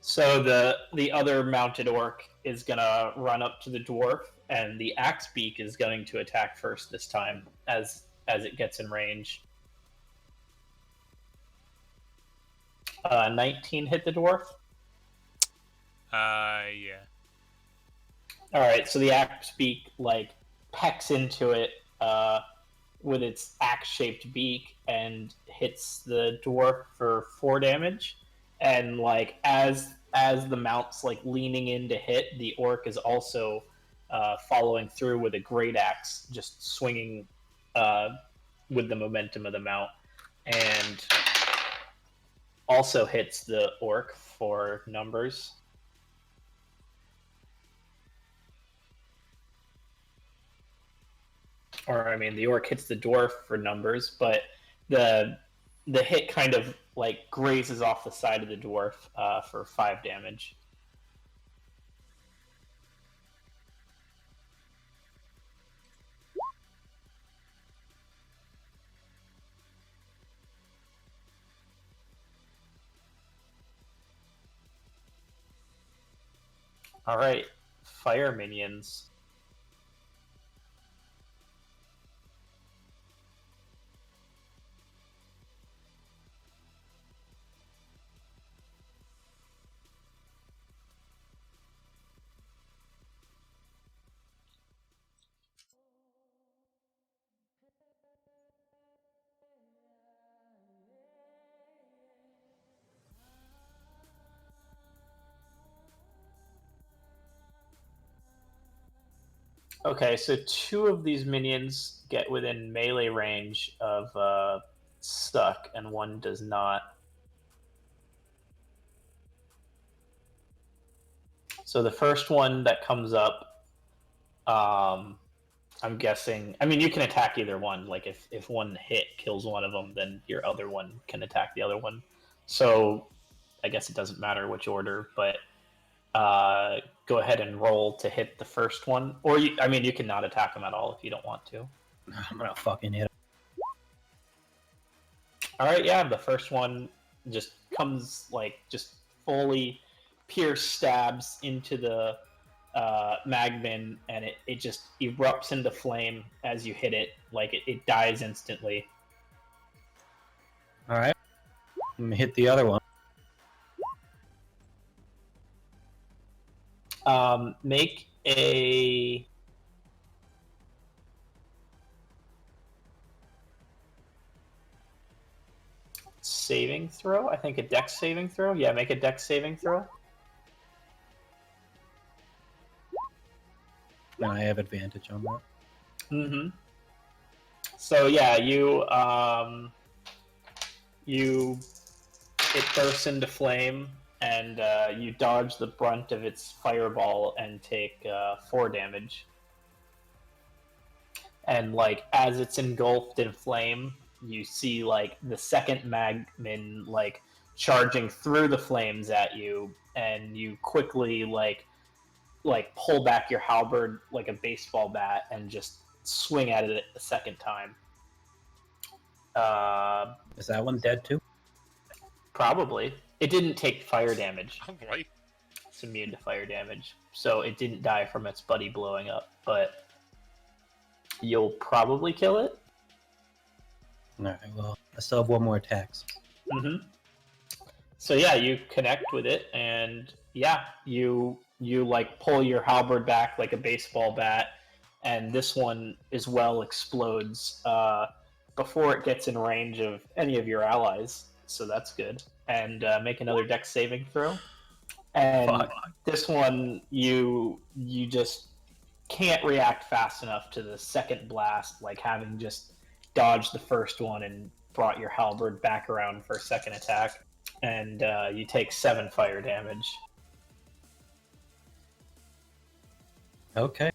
So the other mounted orc is gonna run up to the dwarf, and the axe beak is going to attack first this time as it gets in range. 19 hit the dwarf. Yeah. All right, so the axe beak like pecks into it with its axe-shaped beak and hits the dwarf for 4 damage. And like as the mount's like leaning in to hit, the orc is also following through with a great axe, just swinging with the momentum of the mount, and also hits the orc for numbers. Or I mean, the orc hits the dwarf for numbers, but the hit kind of like grazes off the side of the dwarf for 5 damage. All right, fire minions. Okay, so 2 of these minions get within melee range of Stuck, and 1 does not. So the first one that comes up, I'm guessing. I mean, you can attack either one. Like if one hit kills one of them, then your other one can attack the other one. So I guess it doesn't matter which order, but go ahead and roll to hit the first one. Or you can not attack them at all if you don't want to. I'm gonna fucking hit him. All right, yeah, the first one just comes like just fully pierce stabs into the magmin, and it just erupts into flame as you hit it. Like it dies instantly. All right. I'm gonna hit the other one. Make a saving throw. I think a dex saving throw. Yeah, make a dex saving throw. And I have advantage on that. Mm-hmm. So yeah, you it bursts into flame, and you dodge the brunt of its fireball and take 4 damage. And like as it's engulfed in flame, you see like the second magmin like charging through the flames at you, and you quickly like pull back your halberd like a baseball bat and just swing at it a second time. Is that one dead too? Probably. It didn't take fire damage. Oh boy. It's immune to fire damage, so it didn't die from its buddy blowing up. But you'll probably kill it. All right. Well, I still have one more attack. Mm-hmm. So yeah, you connect with it, and yeah, you like pull your halberd back like a baseball bat, and this one as well explodes before it gets in range of any of your allies. So that's good. And make another dex saving throw. And Fuck. this one, you just can't react fast enough to the second blast, like having just dodged the first one and brought your halberd back around for a second attack. And you take 7 fire damage. Okay.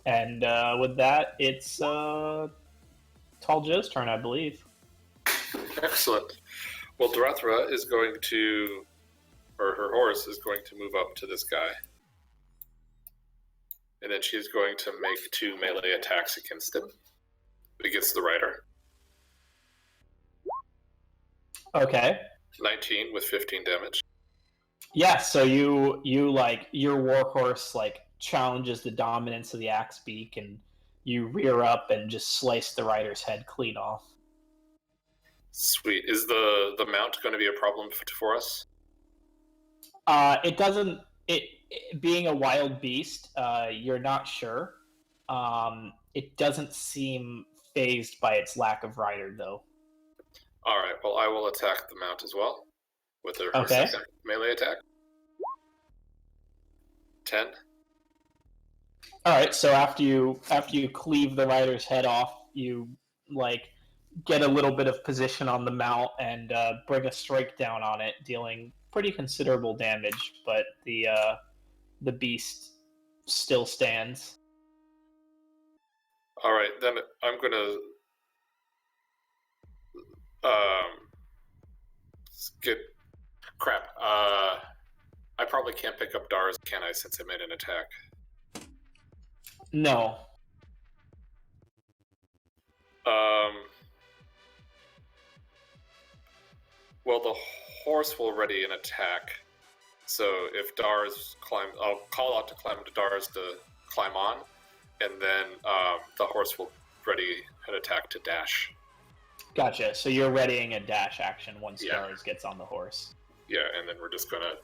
And with that, it's Tall Joe's turn, I believe. Excellent. Well, Darathra is going to, or her horse is going to move up to this guy. And then she's going to make 2 melee attacks against him. Against the rider. Okay. 19 with 15 damage. Yeah, so you like your warhorse like challenges the dominance of the axe beak, and you rear up and just slice the rider's head clean off. Sweet. Is the mount going to be a problem for us? It doesn't. It being a wild beast, you're not sure. It doesn't seem phased by its lack of rider, though. All right. Well, I will attack the mount as well with her Okay. second melee attack. 10. All right. So after you cleave the rider's head off, you like get a little bit of position on the mount and bring a strike down on it, dealing pretty considerable damage. But the beast still stands. All right. Then I'm going to get crap. I probably can't pick up Dars, can I, since I made an attack? No. Well, the horse will ready an attack. So if Dars climbs, I'll call out to climb to Dars to climb on, and then the horse will ready an attack to dash. Gotcha. So you're readying a dash action once Yeah. Dars gets on the horse. Yeah, and then we're just gonna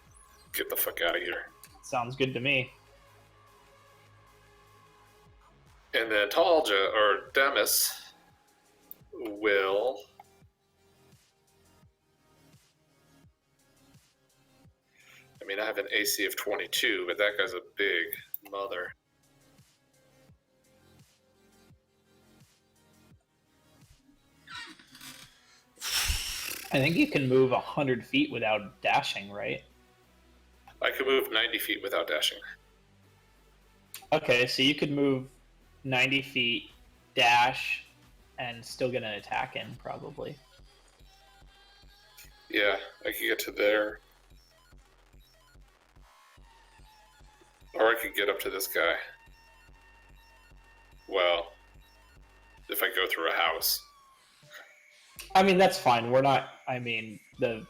get the fuck out of here. Sounds good to me. And then Talja, or Demis, will... I mean, I have an AC of 22, but that guy's a big mother. I think you can move 100 feet without dashing, right? I can move 90 feet without dashing. Okay, so you could move 90 feet, dash, and still get an attack in, probably. Yeah, I could get to there. Or I could get up to this guy. Well, if I go through a house. I mean, that's fine. We're not. I mean, the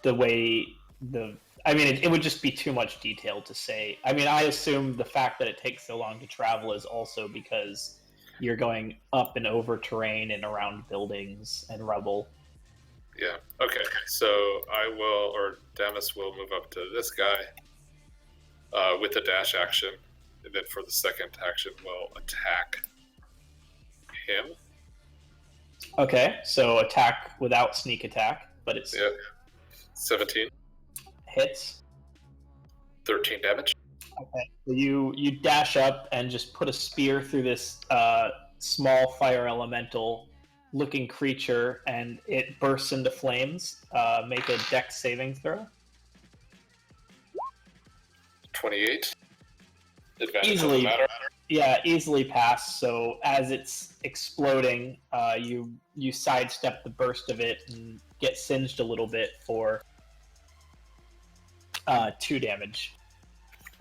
way the. I mean, it would just be too much detail to say. I mean, I assume the fact that it takes so long to travel is also because you're going up and over terrain and around buildings and rubble. Yeah. Okay. So I will, or Damas will move up to this guy with a dash action, and then for the second action, we'll attack him. Okay, so attack without sneak attack, but it's Yep. 17, hits. 13 damage. Okay, so you dash up and just put a spear through this small fire elemental looking creature, and it bursts into flames. Make a dex saving throw. 28. Advantage Easily. doesn't matter. Yeah, easily pass. So as it's exploding, you sidestep the burst of it and get singed a little bit for 2 damage.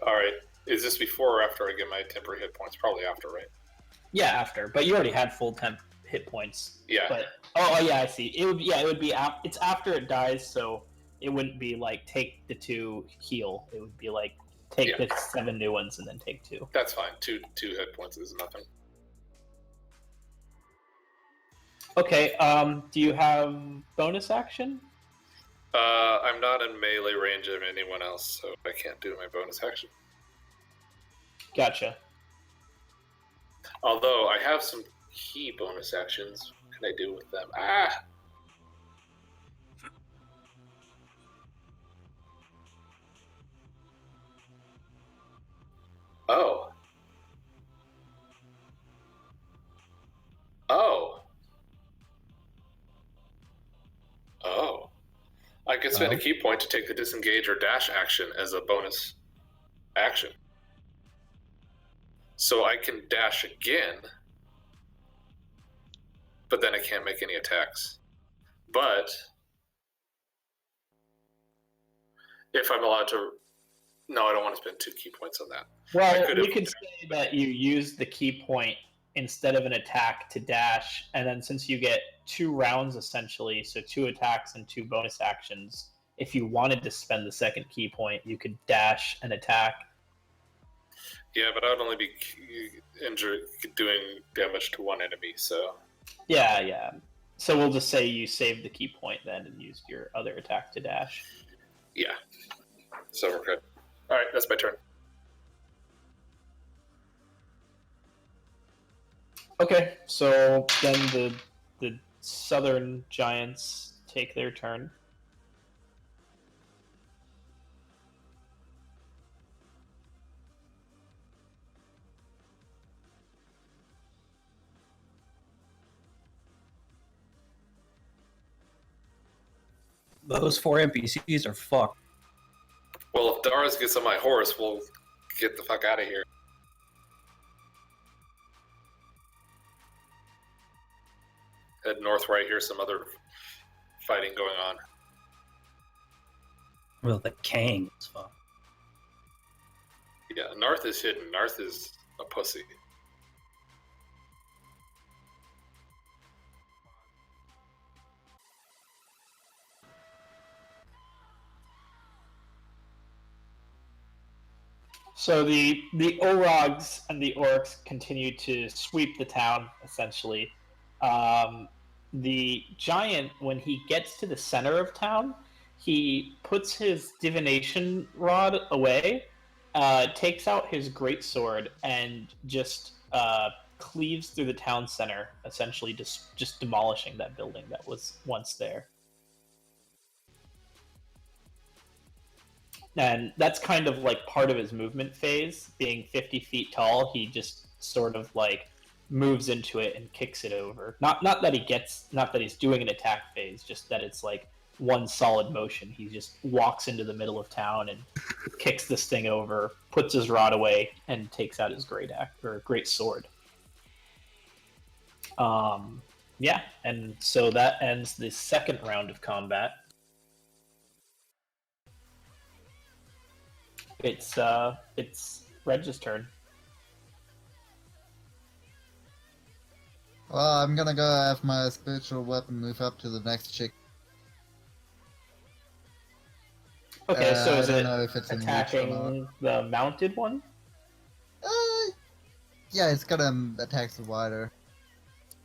All right. Is this before or after I get my temporary hit points? Probably after, right? Yeah, after. But you already had full temp hit points. Yeah. But oh yeah, I see. It would be it's after it dies, so it wouldn't be like take the 2 heal. It would be like take the 7 new ones and then take 2. That's fine. Two hit points is nothing. Okay. Do you have bonus action? I'm not in melee range of anyone else, so I can't do my bonus action. Gotcha. Although I have some key bonus actions. What can I do with them? Oh. I could spend a key point to take the disengage or dash action as a bonus action. So I can dash again, but then I can't make any attacks. But if I'm allowed to... No, I don't want to spend 2 key points on that. Well, you could say that you use the key point instead of an attack to dash, and then since you get 2 rounds essentially, so 2 attacks and 2 bonus actions, if you wanted to spend the second key point, you could dash and attack. Yeah, but I would only be doing damage to one enemy, so... Yeah. So we'll just say you saved the key point then and used your other attack to dash. Yeah. So we're good. Alright, that's my turn. Okay, so then the southern giants take their turn. Those 4 NPCs are fucked. Well, if Darius gets on my horse, we'll get the fuck out of here. Head north where I hear some other fighting going on. Well, the Kang is fucked. Yeah, Narth is hidden. Narth is a pussy. So the Orogs and the Orcs continue to sweep the town, essentially. The giant, when he gets to the center of town, he puts his divination rod away, takes out his greatsword, and just cleaves through the town center, essentially just demolishing that building that was once there. And that's kind of like part of his movement phase. Being 50 feet tall, he just sort of like moves into it and kicks it over. Not that he's doing an attack phase, just that it's like one solid motion. He just walks into the middle of town and kicks this thing over, puts his rod away, and takes out his great sword. Yeah, and so that ends the second round of combat. It's Reg's turn. Well, I'm gonna go have my spiritual weapon move up to the next chick. Okay, so I is don't it know if it's in reach or attacking the mounted one? not. Yeah, it's gonna attack the wider.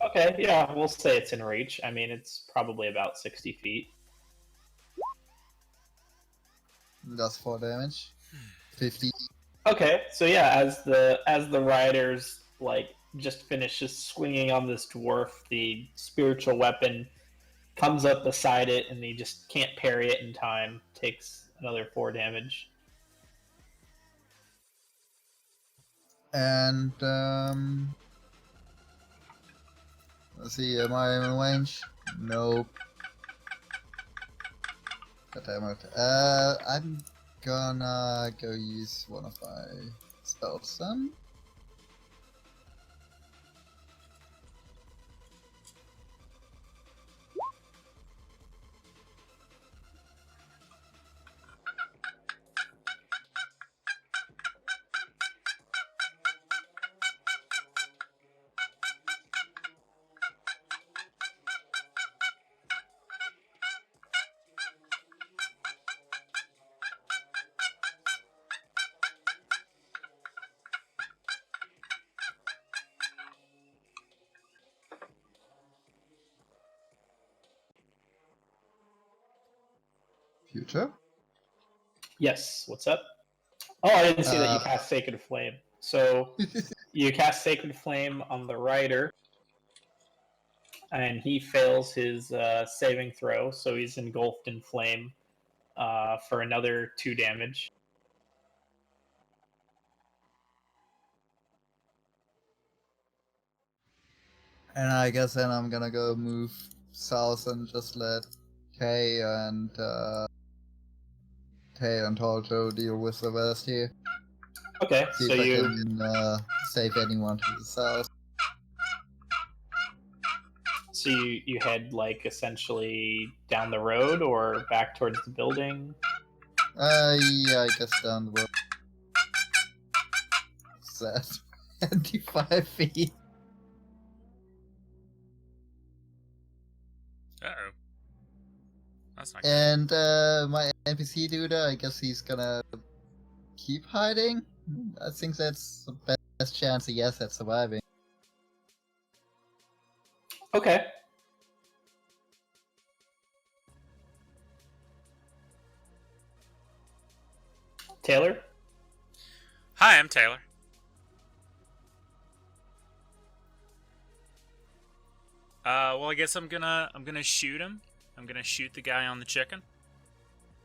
Okay, yeah, we'll say it's in reach. I mean, it's probably about 60 feet. Does 4 damage. 50. Okay, so yeah, as the riders like just finishes swinging on this dwarf, the spiritual weapon comes up beside it, and he just can't parry it in time. Takes another 4 damage. And, let's see, am I in range? Nope. God damn it. I'm gonna go use one of my spells then. Future? Yes, what's up? Oh, I didn't see that you Uh. cast Sacred Flame. So you cast Sacred Flame on the rider, and he fails his saving throw, so he's engulfed in flame for another 2 damage. And I guess then I'm gonna go move south and just let Kay and Taljo deal with the rest here. Okay, See so if I you can save anyone to the south. so you head like essentially down the road or back towards the building. Yeah, I guess down the road. What's that? 25 feet. Uh-oh. That's not good. And my NPC dude, I guess he's gonna keep hiding. I think that's the best chance he has at surviving. Okay. Taylor? Hi, I'm Taylor. Well, I guess I'm gonna shoot him. I'm gonna shoot the guy on the chicken.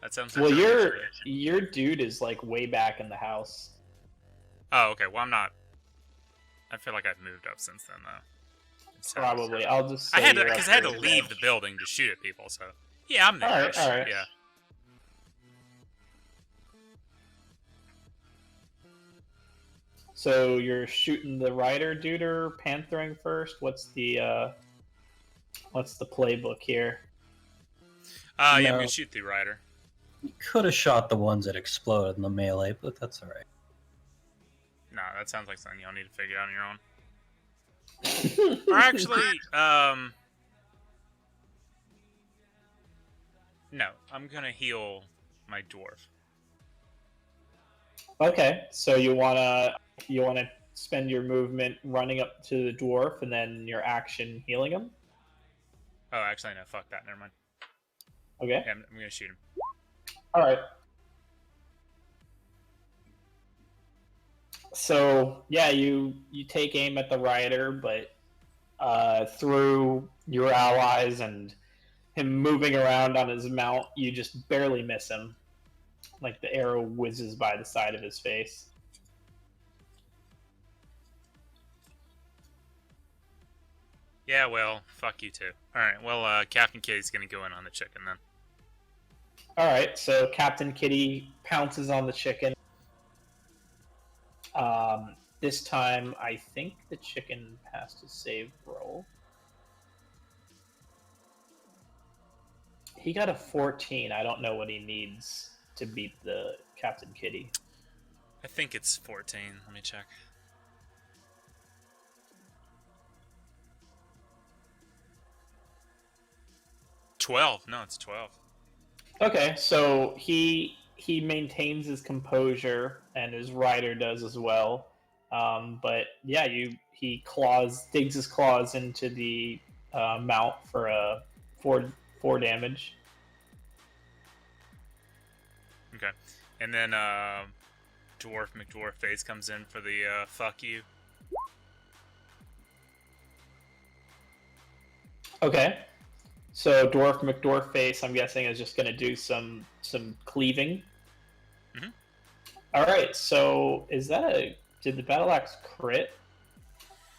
That sounds like Well, a good your suggestion. your dude is like way back in the house. Oh, okay. Well, I'm not. I feel like I've moved up since then, though. Probably. I'll just. I say had to, you're because up I had to there. leave the building to shoot at people. So yeah, I'm there. Alright, alright. Yeah. So you're shooting the rider dude or panthering first? What's the playbook here? Yeah, I'm No. gonna shoot the rider. You could have shot the ones that exploded in the melee, but that's alright. No, that sounds like something y'all need to figure out on your own. Or actually, no, I'm gonna heal my dwarf. Okay, so you wanna spend your movement running up to the dwarf and then your action healing him? Oh, actually, no, fuck that. Never mind. Okay. Yeah, I'm gonna shoot him. Alright. So yeah, you take aim at the rider, but through your allies and him moving around on his mount, you just barely miss him. Like the arrow whizzes by the side of his face. Yeah, well, fuck you too. Alright, well, Captain Kitty's gonna go in on the chicken then. Alright, so Captain Kitty pounces on the chicken. This time, I think the chicken passed his save roll. He got a 14. I don't know what he needs to beat the Captain Kitty. I think it's 14. Let me check. 12. No, it's 12. Okay, so he maintains his composure, and his rider does as well. But yeah, he digs his claws into the mount for a 4 damage. Okay. And then Dwarf McDwarfface comes in for the fuck you. Okay. So Dwarf McDwarfface, I'm guessing, is just going to do some cleaving. Mhm. All right. So did the battle axe crit?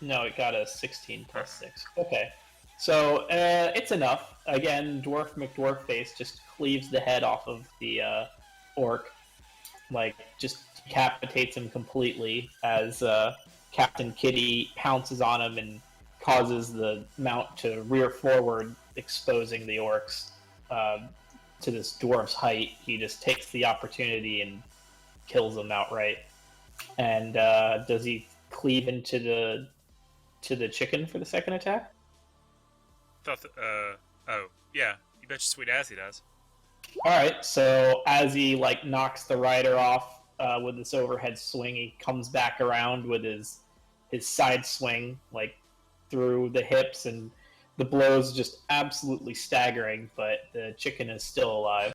No, it got a 16 plus 6. Okay. So it's enough. Again, Dwarf McDwarfface just cleaves the head off of the orc, like just decapitates him completely as Captain Kitty pounces on him and causes the mount to rear forward, exposing the orcs to this dwarf's height. He just takes the opportunity and kills them outright. And does he cleave into the chicken for the second attack? Oh, yeah. You bet your sweet ass he does. All right. So as he knocks the rider off with this overhead swing, he comes back around with his side swing through the hips, and the blows just absolutely staggering. But the chicken is still alive.